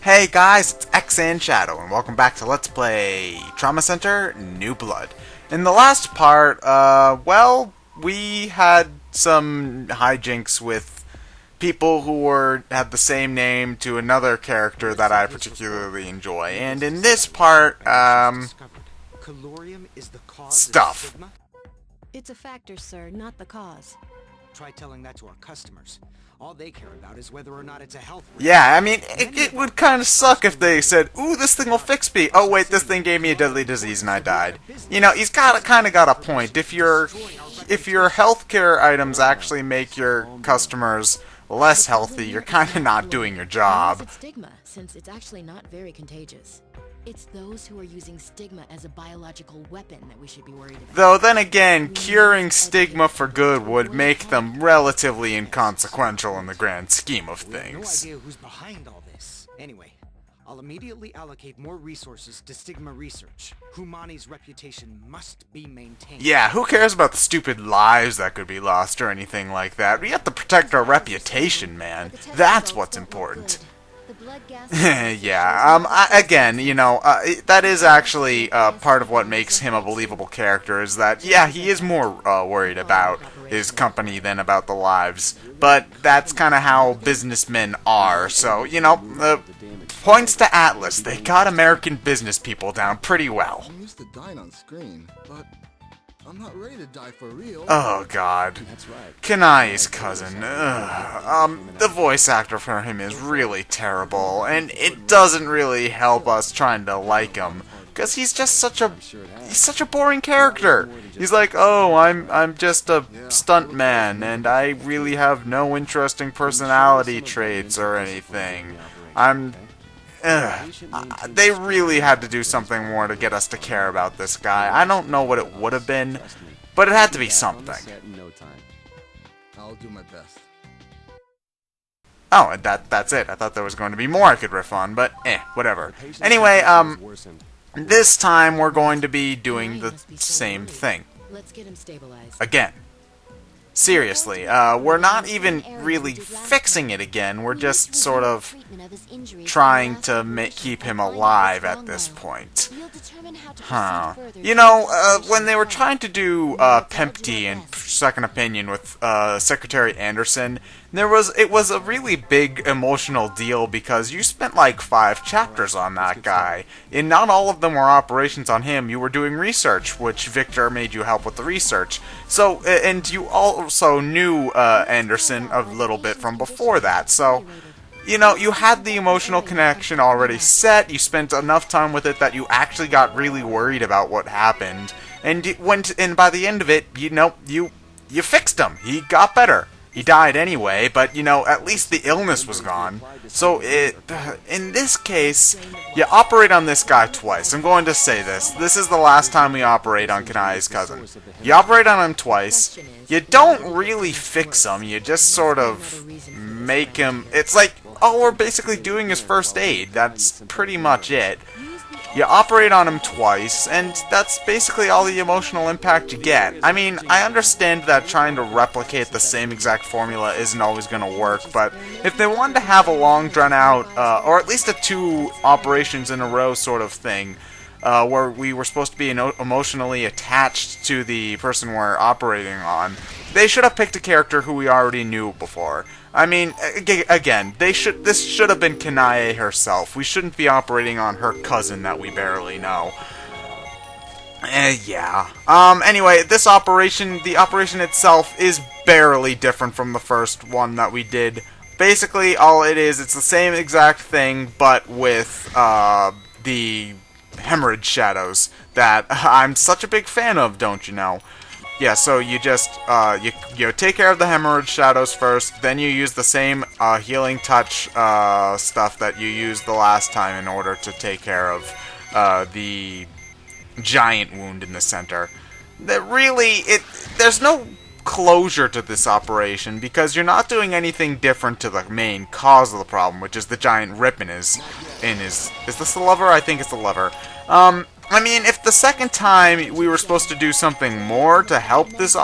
Hey guys, it's ExandShadow, and welcome back to Let's Play Trauma Center New Blood. In the last part, well, we had some hijinks with people who had the same name to another character that I particularly enjoy, and in this part, stuff. It's a factor, sir, not the cause. Try telling that to our customers. All they care about is whether or not it's a health risk. Yeah, I mean, it would kind of suck if they said, "Ooh, this thing will fix me." Oh wait, this thing gave me a deadly disease and I died. You know, he's kind of got a point. If your healthcare items actually make your customers less healthy, you're kind of not doing your job. It's stigma, since it's actually not very contagious. It's those who are using stigma as a biological weapon that we should be worried about. Though then again, curing stigma for good would make them relatively inconsequential in the grand scheme of things. No idea who's behind all this. Anyway, I'll immediately allocate more resources to stigma research. Humani's reputation must be maintained. Yeah, who cares about the stupid lives that could be lost or anything like that? We have to protect our reputation, man. That's what's important. Yeah, again, you know, that is actually part of what makes him a believable character, is that, yeah, he is more worried about his company than about the lives, but that's kind of how businessmen are, so, you know, points to Atlas. They got American business people down pretty well. I'm used to dying on screen, but I'm not ready to die for real. Oh god. That's right. Kanai's cousin. The voice actor for him is really terrible, and it doesn't really help us trying to like him, because he's just such a boring character. He's like, "Oh, I'm just a stunt man, and I really have no interesting personality traits or anything. They really had to do something more to get us to care about this guy. I don't know what it would have been, but it had to be something." I'll do my best. Oh, and that's it. I thought there was going to be more I could riff on, but whatever. Anyway, this time we're going to be doing the same thing. Let's get him stabilized. Again. Seriously, we're not even really fixing it again, we're just sort of trying to keep him alive at this point. Huh. You know, when they were trying to do Pempty and Second Opinion with Secretary Anderson, it was a really big emotional deal because you spent like 5 chapters on that guy, and not all of them were operations on him. You were doing research, which Victor made you help with the research. So, and you also knew Anderson a little bit from before that, so, you know, you had the emotional connection already set. You spent enough time with it that you actually got really worried about what happened, and by the end of it, you know, you fixed him. He got better. He died anyway, but, you know, at least the illness was gone. So, in this case, you operate on this guy twice. I'm going to say this. This is the last time we operate on Kanai's cousin. You operate on him twice. You don't really fix him. You just sort of make him... It's like, oh, we're basically doing his first aid. That's pretty much it. You operate on him twice, and that's basically all the emotional impact you get. I mean, I understand that trying to replicate the same exact formula isn't always going to work, but if they wanted to have a long, drawn-out, or at least a 2 operations in a row sort of thing, where we were supposed to be emotionally attached to the person we're operating on, they should have picked a character who we already knew before. I mean, again, this should have been Kanae herself. We shouldn't be operating on her cousin that we barely know. Yeah. Anyway, the operation itself is barely different from the first one that we did. Basically, all it is, it's the same exact thing, but with, the hemorrhage shadows that I'm such a big fan of, don't you know? Yeah, so you just, you take care of the hemorrhage shadows first, then you use the same healing touch stuff that you used the last time in order to take care of the giant wound in the center. There's no closure to this operation because you're not doing anything different to the main cause of the problem, which is the giant rip in his... Is this the lever? I think it's the lever. I mean, if the second time we were supposed to do something more to help this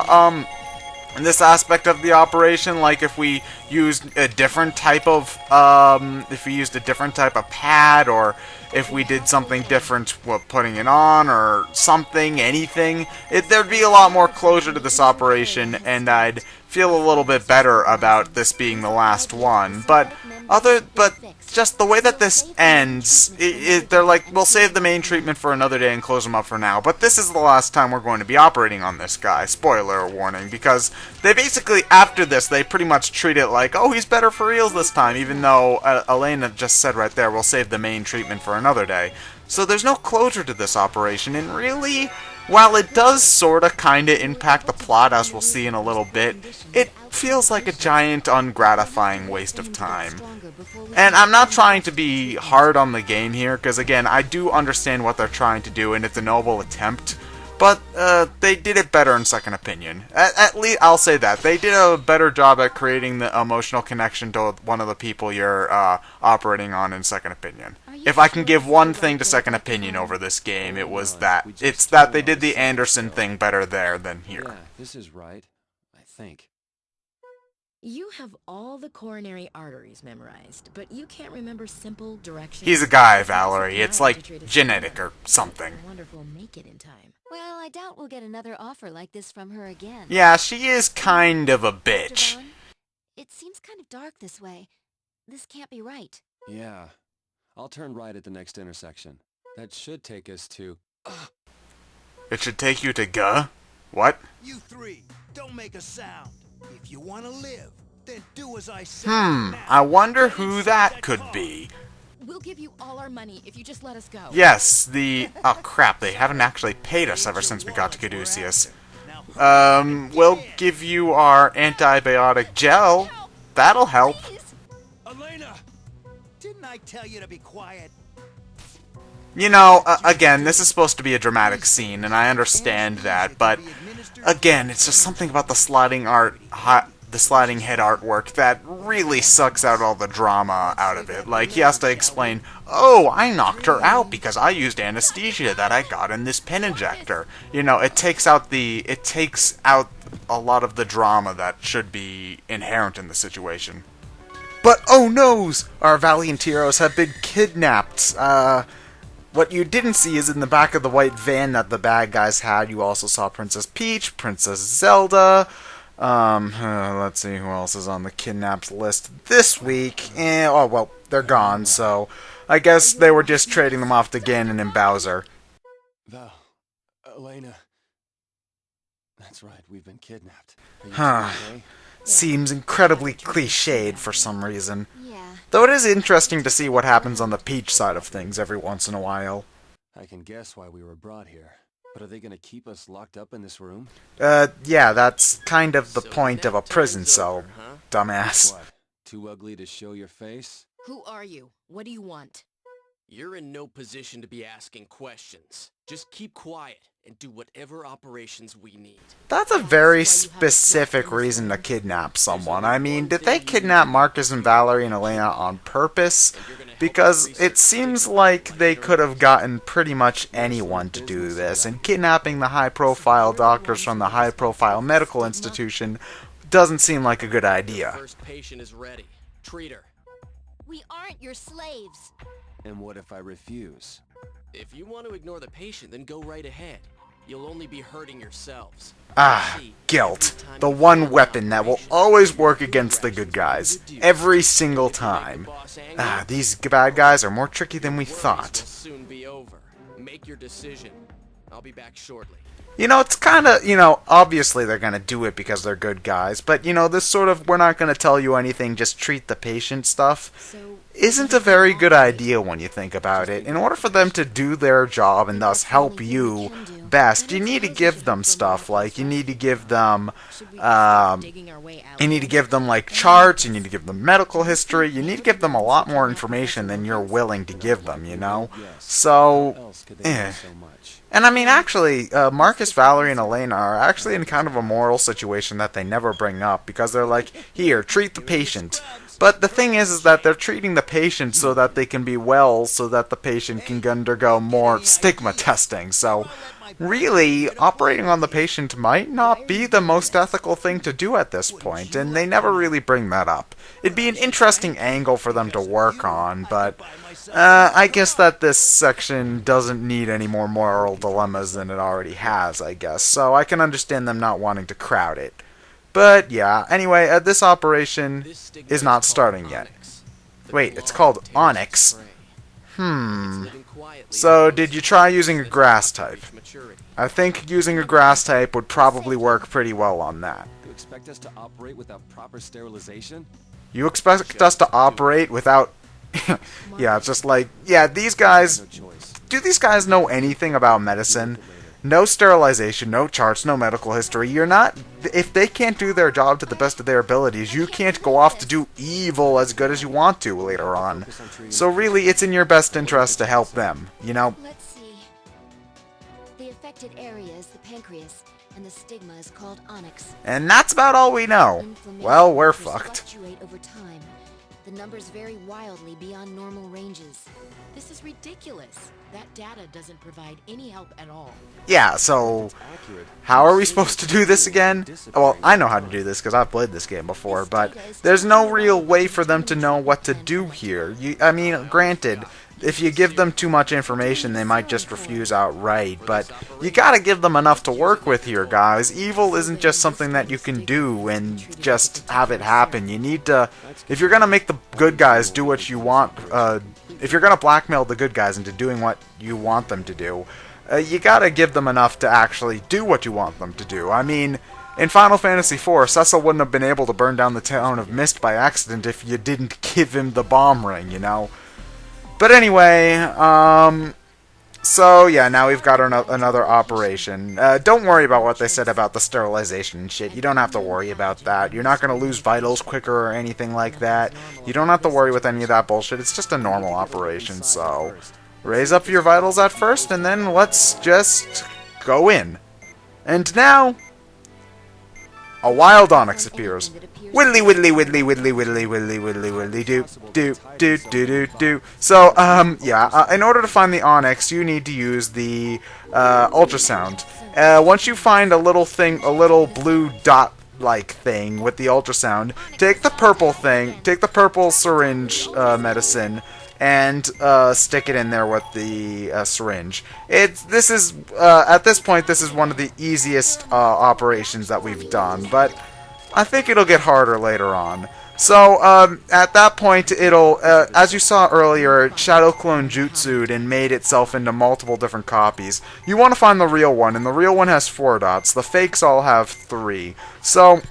this aspect of the operation, like if we used a different type of pad, or if we did something different with putting it on or something, anything, there'd be a lot more closure to this operation, and I'd feel a little bit better about this being the last one. But just the way that this ends, they're like, we'll save the main treatment for another day and close them up for now. But this is the last time we're going to be operating on this guy. Spoiler warning, because they basically, after this, they pretty much treat it like, oh, he's better for reals this time, even though Elena just said right there, we'll save the main treatment for another day. So there's no closure to this operation, and really, while it does sorta kinda impact the plot, as we'll see in a little bit, it feels like a giant, ungratifying waste of time. And I'm not trying to be hard on the game here, because again, I do understand what they're trying to do, and it's a noble attempt, but they did it better in second opinion. At least, I'll say that. They did a better job at creating the emotional connection to one of the people you're operating on in second opinion. If I can give one thing to second opinion over this game, it was that. It's that they did the Anderson thing better there than here. Yeah, this is right, I think. You have all the coronary arteries memorized, but you can't remember simple directions. He's a guy, Valerie. It's like genetic or something. I wonder if we'll make it in time. Well, I doubt we'll get another offer like this from her again. Yeah, she is kind of a bitch. Vaughn, it seems kind of dark this way. This can't be right. Yeah. I'll turn right at the next intersection. That should take us to... It should take you to Guh? What? You three, don't make a sound. If you want to live, then do as I say. I wonder who that could be. We'll give you all our money if you just let us go. Yes, oh crap, they haven't actually paid us ever since we got to Caduceus. We'll give you our antibiotic gel. That'll help. Elena, didn't I tell you to be quiet? You know, again, this is supposed to be a dramatic scene, and I understand that, but again, it's just something about the sliding head artwork that really sucks out all the drama out of it. Like, he has to explain, oh, I knocked her out because I used anesthesia that I got in this pen injector. You know, it takes out a lot of the drama that should be inherent in the situation. But oh noes! Our valiant heroes have been kidnapped. What you didn't see is in the back of the white van that the bad guys had, you also saw Princess Peach, Princess Zelda. Let's see who else is on the kidnapped list this week. Oh, well, they're gone, so I guess they were just trading them off to Ganon and Bowser. Val, Elena... That's right, we've been kidnapped. Are you Huh. okay? Seems incredibly cliched for some reason. Yeah. Though it is interesting to see what happens on the Peach side of things every once in a while. I can guess why we were brought here. But are they gonna keep us locked up in this room? Yeah, that's kind of the point of a prison time's cell, over, huh? dumbass. What? Too ugly to show your face? Who are you? What do you want? You're in no position to be asking questions. Just keep quiet and do whatever operations we need. That's a very specific reason to kidnap someone. I mean, did they kidnap Marcus and Valerie and Elena on purpose? Because it seems like they could have gotten pretty much anyone to do this, and kidnapping the high-profile doctors from the high-profile medical institution doesn't seem like a good idea. First patient is ready. Treat her. We aren't your slaves. And what if I refuse? If you want to ignore the patient, then go right ahead. You'll only be hurting yourselves. See, Guilt. every time The you one fail weapon that will operation, always work against the good guys. Every single time. These bad guys are more tricky than we worries thought. will soon be over. Make your decision. I'll be back shortly. You know, it's kind of, obviously they're going to do it because they're good guys, but, this sort of, we're not going to tell you anything, just treat the patient stuff, isn't a very good idea when you think about it. In order for them to do their job and thus help you best, you need to give them stuff, like, you need to give them, like, charts, you need to give them medical history, you need to give them a lot more information than you're willing to give them, What So, else could they do so much? And I mean, actually, Marcus, Valerie, and Elena are actually in kind of a moral situation that they never bring up, because they're like, here, treat the patient. But the thing is that they're treating the patient so that they can be well, so that the patient can undergo more stigma testing. So, really, operating on the patient might not be the most ethical thing to do at this point, and they never really bring that up. It'd be an interesting angle for them to work on, but I guess that this section doesn't need any more moral dilemmas than it already has, I guess, so I can understand them not wanting to crowd it. But yeah, anyway, this operation is not starting yet. Wait, it's called Onyx. So, did you try using a grass type? I think using a grass type would probably work pretty well on that. You expect us to operate without proper sterilization? You expect us to operate without... yeah, it's just like... Yeah, these guys... No choice. Do these guys know anything about medicine? No sterilization, no charts, no medical history. You're not... If they can't do their job to the best of their abilities, you can't go off to do evil as good as you want to later on. So really, it's in your best interest to help them, you know? Let's see. The affected area is the pancreas, and the stigma is called onyx. And that's about all we know. Inflammation Well, we're markers fucked. Fluctuate over time. The numbers vary wildly beyond normal ranges. This is ridiculous. That data doesn't provide any help at all. Yeah, so... How are we supposed to do this again? Well, I know how to do this because I've played this game before, but there's no real way for them to know what to do here. I mean, granted, if you give them too much information, they might just refuse outright, but you gotta give them enough to work with here, guys. Evil isn't just something that you can do and just have it happen. You need to... If you're gonna make the good guys do what you want... if you're gonna blackmail the good guys into doing what you want them to do, you gotta give them enough to actually do what you want them to do. I mean, in Final Fantasy IV, Cecil wouldn't have been able to burn down the town of Mist by accident if you didn't give him the bomb ring, you know? But anyway, so yeah, now we've got another operation. Don't worry about what they said about the sterilization and shit. You don't have to worry about that. You're not going to lose vitals quicker or anything like that. You don't have to worry with any of that bullshit. It's just a normal operation, so... Raise up your vitals at first, and then let's just go in. And now... A wild onyx appears. Widdly widdly widdly widdly widdly widdly widdly widdly do do do do do do. So yeah, in order to find the onyx, you need to use the ultrasound. Once you find a little thing, a little blue dot like thing with the ultrasound, take the purple syringe medicine, and stick it in there with the syringe. At this point, this is one of the easiest operations that we've done, but I think it'll get harder later on. So, at that point, it'll, as you saw earlier, Shadow Clone Jutsu'd and made itself into multiple different copies. You want to find the real one, and the real one has 4 dots. The fakes all have 3. So,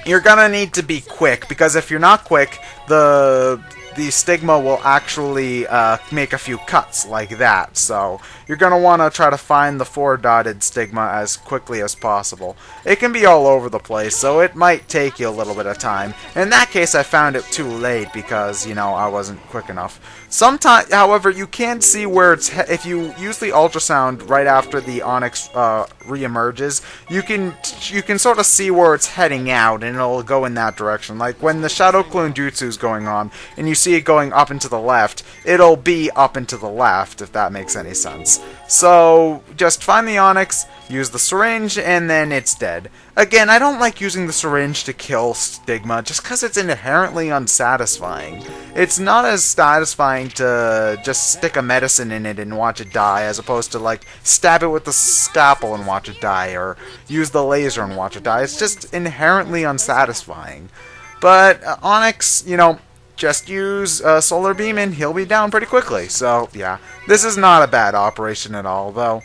you're gonna need to be quick, because if you're not quick, the stigma will actually make a few cuts like that. So you're going to want to try to find the 4-dotted stigma as quickly as possible. It can be all over the place, so it might take you a little bit of time. In that case, I found it too late because, you know, I wasn't quick enough. Sometimes, however, you can see where it's... If you use the ultrasound right after the onyx re-emerges, you can sort of see where it's heading out, and it'll go in that direction. Like when the Shadow Clone Jutsu is going on, and you see it going up and to the left, it'll be up and to the left, if that makes any sense. So, just find the onyx, use the syringe, and then it's dead. Again, I don't like using the syringe to kill stigma, just because it's inherently unsatisfying. It's not as satisfying to just stick a medicine in it and watch it die, as opposed to, like, stab it with the scalpel and watch it die, or use the laser and watch it die. It's just inherently unsatisfying. But Onyx, you know, just use Solarbeam and he'll be down pretty quickly. So, yeah, this is not a bad operation at all, though.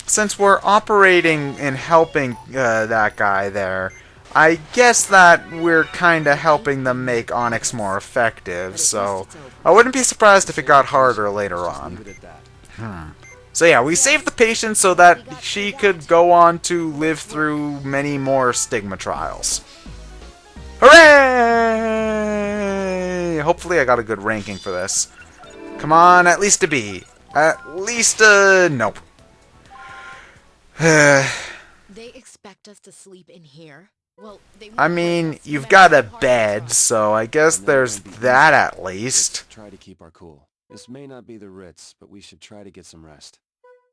Since we're operating and helping that guy there, I guess that we're kind of helping them make Onyx more effective, so I wouldn't be surprised if it got harder later on. So yeah, we saved the patient so that she could go on to live through many more stigma trials. Hooray! Hopefully I got a good ranking for this. Come on, at least a B. At least a... nope. They expect us to sleep in here? Well, they I won't let mean, us you've mess got a with the party bed, time. so I guess And that there's won't be that easy. at least. Let's try to keep our cool. This may not be the Ritz, but we should try to get some rest.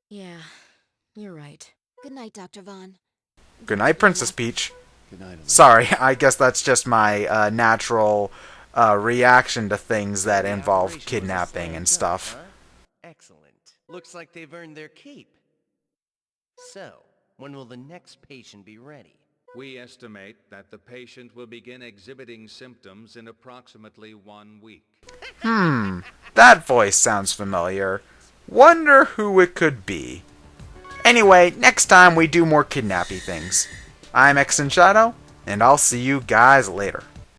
Yeah, you're right. Good night, Dr. Vaughn. Good Dr. night, Princess Vila. Peach. Good night, Elena. Sorry, I guess that's just my natural reaction to things that The involve operation was a kidnapping slam and dunk, stuff. huh? Excellent. Looks like they've earned their keep. So, when will the next patient be ready? We estimate that the patient will begin exhibiting symptoms in approximately 1 week. That voice sounds familiar. Wonder who it could be. Anyway, next time we do more kidnappy things. I'm ExandShadow, and I'll see you guys later.